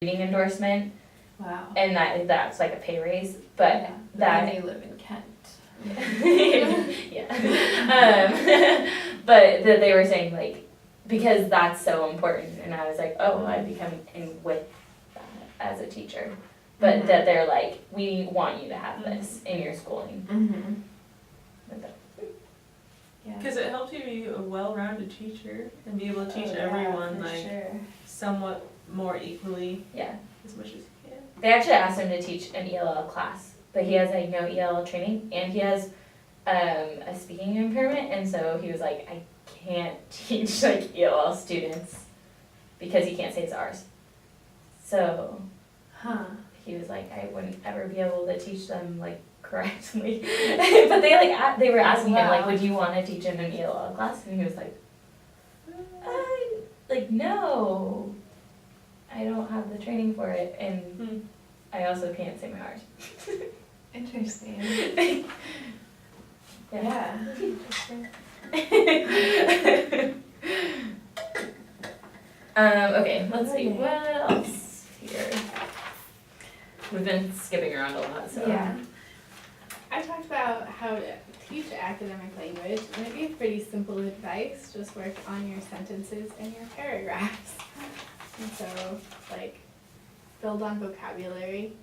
reading endorsement, Wow. and that's like a pay raise, but Yeah, that when you live in Kent. yeah. But that they were saying like, because that's so important, and I was like, oh, I'd be coming in with that as a teacher. But that they're like, we want you to have this in your schooling. Mm-hmm. Yeah. Because it helps you be a well-rounded teacher and be able to teach everyone like somewhat more equally Yeah. as much as you can. They actually asked him to teach an ELL class, but he has like no ELL training, and he has a speaking impairment, and so he was like, I can't teach like ELL students because he can't say his R's. So he was like, I wouldn't ever be able to teach them like correctly. But they were asking him like, would you want to teach in an ELL class? And he was like, no, I don't have the training for it, and I also can't say my R's. Interesting. Yeah. Okay, let's see, what else here? We've been skipping around a lot, so. Yeah. I talked about how to teach academic language, and it'd be pretty simple advice, just work on your sentences and your paragraphs. And so, like, build on vocabulary,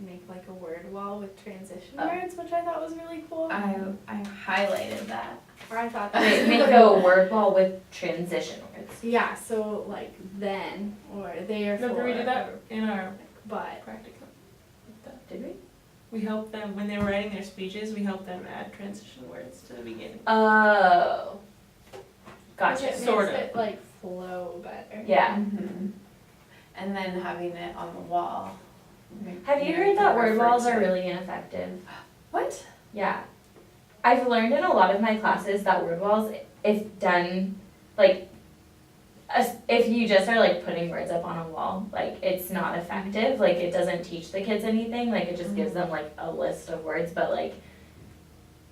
make like a word wall with transition words, which I thought was really cool. I highlighted that. Or I thought that Wait, was make really a word wall with transition words. Yeah, so like then, or therefore. Remember we did that in our But. practicum. Did we? We helped them, when they were writing their speeches, we helped them add transition words to the beginning. Oh. Gotcha. It makes Sort of. it like flow better. Yeah. Mm-hmm. And then having it on the wall. Have you heard that word walls are really ineffective? What? Yeah. I've learned in a lot of my classes that word walls, if done, like, if you just are like putting words up on a wall, like it's not effective, like it doesn't teach the kids anything, like it just gives them like a list of words, but like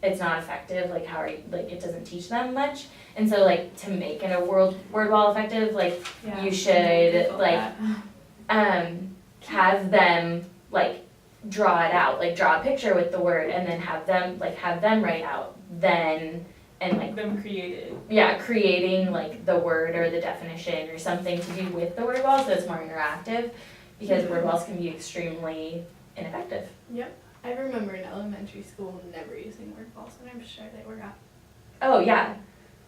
it's not effective, like how are you, like it doesn't teach them much. And so like to make a word wall effective, like you should like have them like draw it out, like draw a picture with the word and then have them write out then, and like Them created. yeah, creating like the word or the definition or something to do with the word wall so it's more interactive, because word walls can be extremely ineffective. I remember in elementary school never using word walls, and I'm sure they were up. Oh yeah,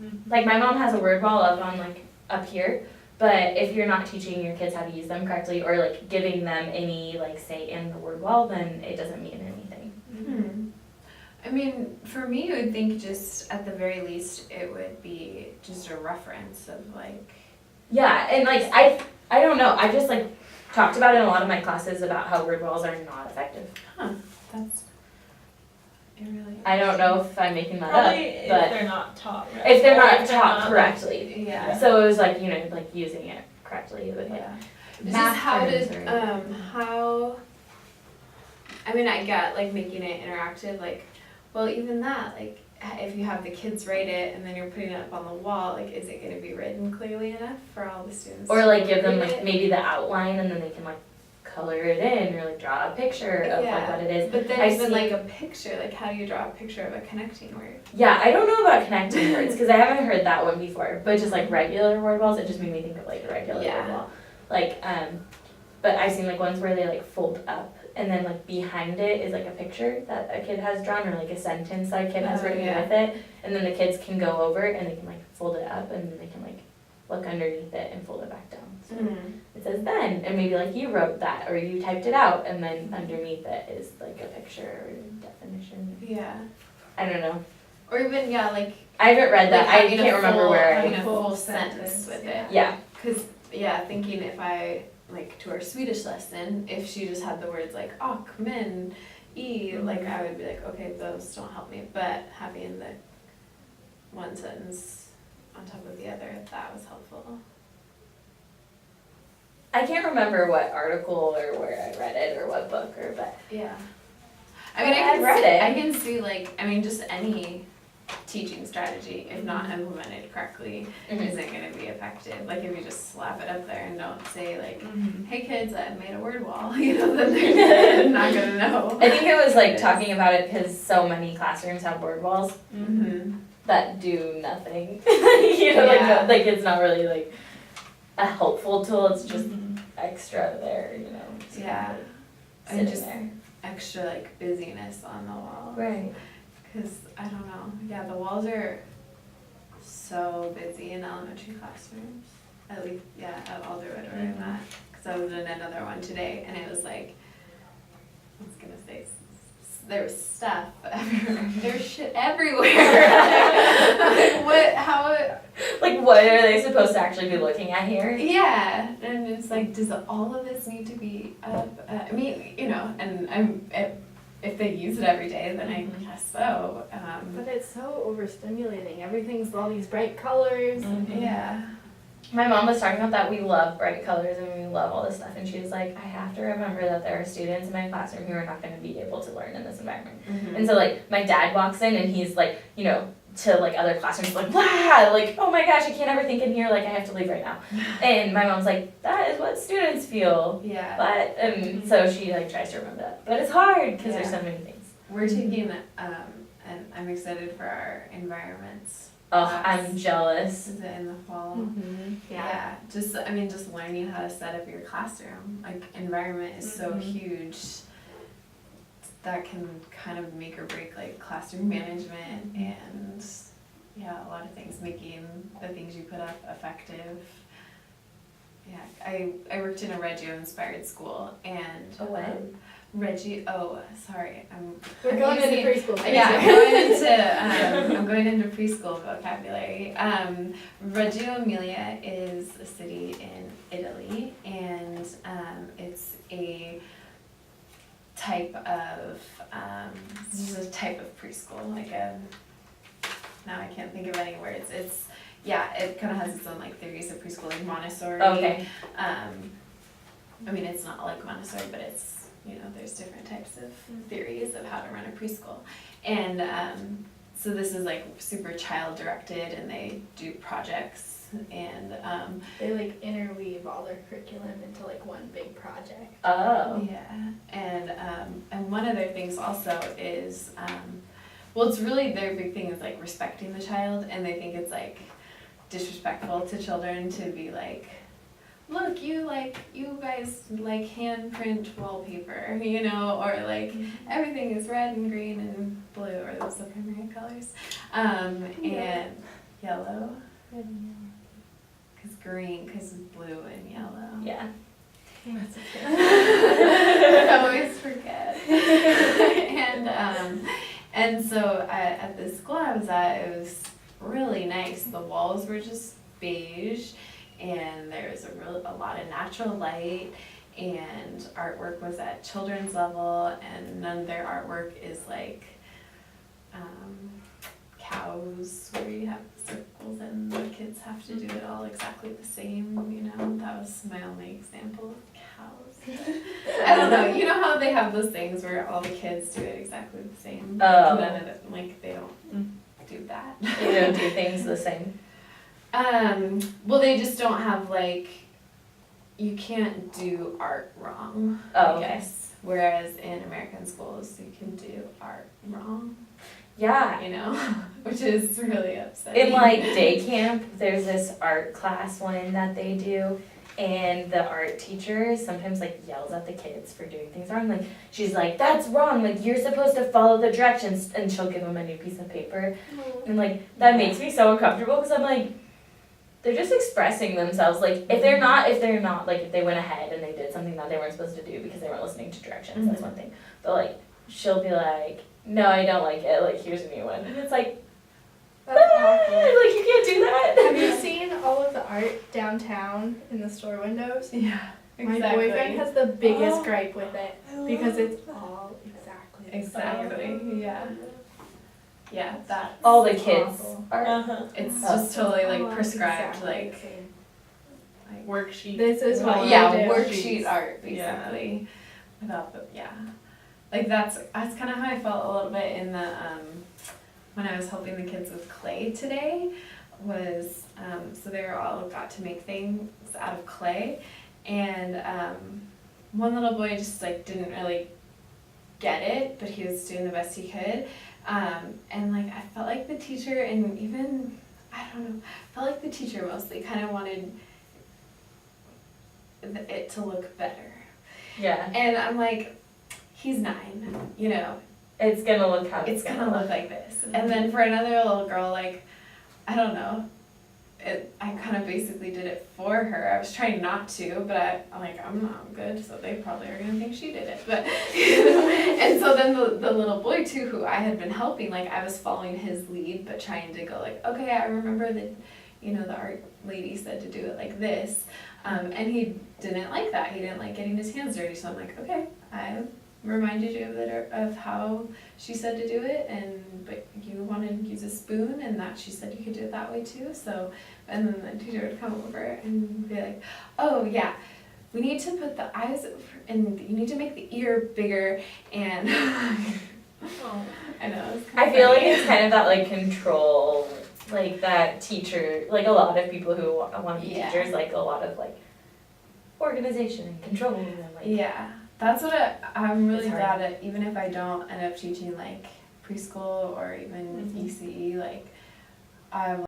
Mhm. like my mom has a word wall up here, but if you're not teaching your kids how to use them correctly or like giving them any like say in the word wall, then it doesn't mean anything. I mean, for me, I would think just at the very least, it would be just a reference of like. Yeah, and like I don't know, I just like talked about it in a lot of my classes about how word walls are not effective. That's. It really. I don't know if I'm making that Probably up, if but they're not taught right. if they're Or not if taught not, correctly. Yeah. So it was like, you know, like using it correctly, but like, Yeah. math Just how terms did are- how. I mean, I get like making it interactive, like, well, even that, like, if you have the kids write it and then you're putting it up on the wall, like, is it going to be written clearly enough for all the students? or to like give them read like it? maybe the outline and then they can like color it in or like draw a picture of like what it is. But then I even see- like a picture, like how do you draw a picture of a connecting word? Yeah, I don't know about connecting words because I haven't heard that one before, but just like regular word walls, it just made me think of like a regular Yeah. word wall. Like, but I've seen like ones where they like fold up and then like behind it is like a picture that a kid has drawn or like a sentence that a kid has Oh, written yeah. with it, and then the kids can go over and they can like fold it up and then they can like look underneath it and fold it back down. So it says then, and maybe like you wrote that or you typed it out, and then underneath it is like a picture or definition. Yeah. I don't know. Or even, yeah, like. I haven't read that. like I having a can't remember full- where. Having a Full full sentence sentence, with yeah. it. Yeah. Because, yeah, thinking if I, like, to our Swedish lesson, if she just had the words like och, men, like, I would be like, okay, those don't help me. But having the one sentence on top of the other, that was helpful. I can't remember what article or where I read it or what book or, but Yeah. I mean, Well, I've read it. I can see, like, I mean, just any teaching strategy, if not implemented correctly, isn't gonna be effective. Like if you just slap it up there and don't say like, hey kids, I made a word wall, you know, then they're not gonna know. I think it was It like is. talking about it because so many classrooms have word walls Mm-hmm. that do nothing. You know, Yeah. like it's not really like a helpful tool. It's just Mhm. extra there, you know. it's kind of, Yeah. like, And sitting just there. extra like busyness on the wall. Right. Cause I don't know, yeah, the walls are so busy in elementary classrooms. At least, yeah, at Alderwood where I'm at. Cause I was in another one today and it was like, I was gonna say, there was stuff everywhere. There's shit everywhere. What, how, Like, what are they supposed to actually be looking at here? yeah, and it's like, does all of this need to be up? I mean, you know, and if they use it every day, then I guess so. But it's so overstimulating. Everything's all these bright colors. Yeah. My mom was talking about that. We love bright colors and we love all this stuff. And she was like, I have to remember that there are students in my classroom who are not going to be able to learn in this environment. Mm-hmm. And so, like, my dad walks in and he's like, you know, to like other classrooms, like, wow, like, oh my gosh, I can't ever think in here, like, I have to leave right now. And my mom's like, that is what students feel. Yeah. But, and so she like tries to remember that. But it's hard because there's Yeah. so many things. We're taking, and I'm excited for our environments. Oh, class. I'm jealous. Is it in the fall? Mm-hmm. Yeah. Just, I mean, just learning how to set up your classroom. Like, environment is so Mhm. huge. That can kind of make or break, like, classroom management and, yeah, a lot of things, making the things you put up effective. Yeah, I worked in a Reggio-inspired school, and A what? Sorry, We're going into using- preschool. Yeah, I'm going into preschool vocabulary. Reggio Emilia is a city in Italy, and it's a type of preschool, like a. Now I can't think of any words. It kind of has its own like theories of preschool, like Montessori. Okay. I mean, it's not like Montessori, but it's, you know, there's different types of theories of how to run a preschool. And so this is like super child directed, and they do projects, and They like interweave all their curriculum into like one big project. Oh. yeah, and one of their things also is, well, it's really their big thing is like respecting the child, and they think it's like disrespectful to children to be like, look, you guys like handprint wallpaper, you know, or like everything is red and green and blue, or those the primary colors, and yellow, because green, because blue and yellow. Yeah. I always forget. And so at the school I was at, it was really nice. The walls were just beige, and there was a lot of natural light, and artwork was at children's level, and none of their artwork is like cows where you have circles and the kids have to do it all exactly the same, you know. That was my only example of cows. I don't know, you know how they have those things where all the kids do it exactly the same? Oh. None of them, like, they don't do that. You don't do things the same. Well, they just don't have like, you can't do art wrong, Oh, I okay. guess. Whereas in American schools, you can do art wrong, Yeah. you know, which is really upsetting. In like day camp, there's this art class one that they do, and the art teacher sometimes like yells at the kids for doing things wrong. Like she's like, "That's wrong. Like you're supposed to follow the directions," and she'll give them a new piece of paper, and like that makes me so uncomfortable because I'm like, they're just expressing themselves. Like if they're not like if they went ahead and they did something that they weren't supposed to do because they weren't listening to directions, that's one thing. But like she'll be like, "No, I don't like it. Like here's a new one," and it's like. That's awful. Like you can't do that. Have you seen all of the art downtown in the store windows? Yeah, My exactly. boyfriend has the biggest Oh. gripe with it because it's all exactly the same. Exactly, yeah. Yeah, that, All the It's kids awful. are. Uh-huh. it's Oh. just totally like Oh, prescribed, exactly like, the same. Worksheet. This is what Well, you yeah, do. worksheet art, Yeah. basically. Without the, yeah. Like that's kind of how I felt a little bit in the when I was helping the kids with clay today was, so they were all got to make things out of clay, and one little boy just like didn't really get it, but he was doing the best he could, and like I felt like the teacher, and even I don't know, I felt like the teacher mostly kind of wanted it to look better, Yeah, and I'm like, he's 9, you know, it's gonna look how it's gonna look like this. And then for another little girl, like, I don't know, I kind of basically did it for her. I was trying not to, but I'm like, I'm not good, so they probably are gonna think she did it. But, you know, and so then the little boy too, who I had been helping, like I was following his lead, but trying to go like, okay, I remember that, you know, the art lady said to do it like this. And he didn't like that. He didn't like getting his hands dirty. So I'm like, okay, I reminded you of how she said to do it, but you wanted to use a spoon, and that she said you could do it that way too. So, and then the teacher would come over and be like, oh yeah, we need to put the eyes, and you need to make the ear bigger, and Oh. I know. It's I kinda feel like funny. it's kind of that like control, like that teacher, like a lot of people who want to be Yeah. teachers, like a lot of like organization and control and like. Yeah, that's what I'm really It's hard. glad at, even if I don't end up teaching like preschool or even Mhm. ECE, like I